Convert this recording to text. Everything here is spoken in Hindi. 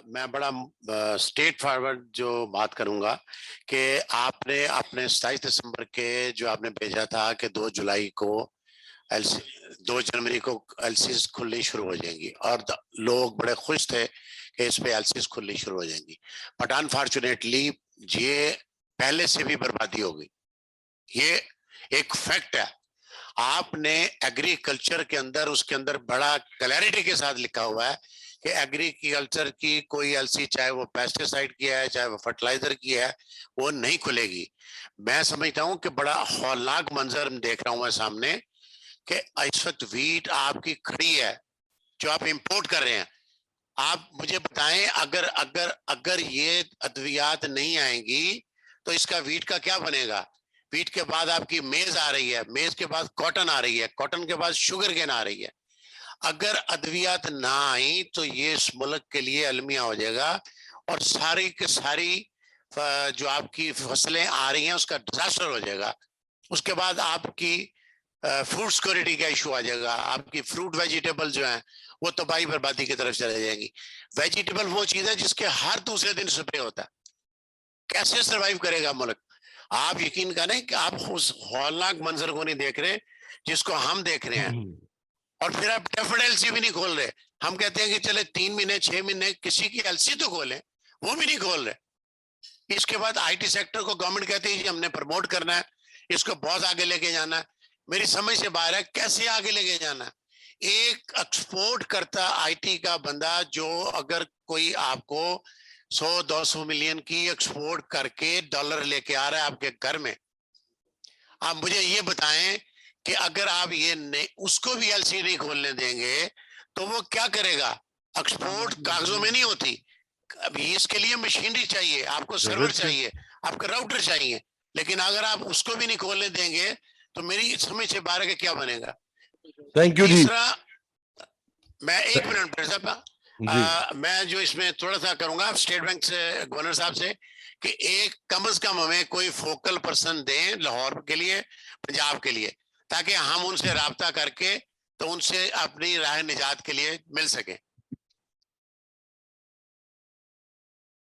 मैं बड़ा स्ट्रेट फॉरवर्ड जो बात करूंगा कि आपने अपने 27 दिसंबर के जो आपने भेजा था कि 2 जुलाई को एलसी 2 जनवरी को एलसीज खुलनी शुरू हो जाएंगी और लोग बड़े खुश थे कि इस पे एलसीज खुलनी शुरू हो जाएंगी, बट अनफॉर्चुनेटली ये पहले से भी बर्बादी हो गई। ये एक फैक्ट है। आपने एग्रीकल्चर के अंदर उसके अंदर बड़ा क्लैरिटी के साथ लिखा हुआ है कि एग्रीकल्चर की कोई एलसी, चाहे वो पेस्टिसाइड की है चाहे वो फर्टिलाइजर की है, वो नहीं खुलेगी। मैं समझता हूं कि बड़ा हौलनाक मंजर देख रहा हूं मैं सामने कि इस वक्त वीट आपकी खड़ी है जो आप इंपोर्ट कर रहे हैं। आप मुझे बताएं, अगर अगर अगर ये अद्वियात नहीं आएंगी तो इसका वीट का क्या बनेगा? वीट के बाद आपकी मेज आ रही है, मेज के बाद कॉटन आ रही है, कॉटन के बाद शुगर केन आ रही है। अगर अद्वियात ना आई तो ये इस मुल्क के लिए अलमिया हो जाएगा और सारी की सारी जो आपकी फसलें आ रही हैं उसका डिजास्टर हो जाएगा। उसके बाद आपकी फूड सिक्योरिटी का इशू आ जाएगा, आपकी फ्रूट वेजिटेबल जो है वो तबाही बर्बादी की तरफ चले जाएंगी। वेजिटेबल वो चीज है जिसके हर दूसरे दिन स्प्रे होता है, कैसे सरवाइव करेगा मुल्क? आप यकीन करें कि आप उस हौलनाक मंजर को नहीं देख रहे जिसको हम देख रहे हैं, और फिर आप डेफर्ड एलसी भी नहीं खोल रहे। हम कहते हैं कि चले 3 महीने 6 महीने किसी की एलसी तो खोलें, वो भी नहीं खोल रहे। इसके बाद आईटी सेक्टर को गवर्नमेंट कहती है कि हमने प्रमोट करना है, इसको बहुत आगे लेके जाना है। मेरी समझ से बाहर है कैसे आगे लेके जाना है। एक एक्सपोर्ट करता आईटी का बंदा जो अगर कोई आपको 100-200 मिलियन की एक्सपोर्ट करके डॉलर लेके आ रहा है आपके घर में, आप मुझे ये बताएं कि अगर आप ये नहीं, उसको भी एलसी नहीं खोलने देंगे तो वो क्या करेगा? एक्सपोर्ट कागजों में नहीं होती। अभी इसके लिए मशीनरी चाहिए, आपको सर्वर चाहिए, आपका राउटर चाहिए, लेकिन अगर आप उसको भी नहीं खोलने देंगे तो मेरी समझ से बाहर के क्या बनेगा? थैंक यू जी। तीसरा, मैं 1 मिनट मैं जो इसमें थोड़ा सा करूंगा स्टेट बैंक से, गवर्नर साहब से, कि एक कम से कम हमें कोई फोकल पर्सन दें लाहौर के लिए, पंजाब के लिए, ताकि हम उनसे राब्ता करके तो उनसे अपनी राह निजात के लिए मिल सके।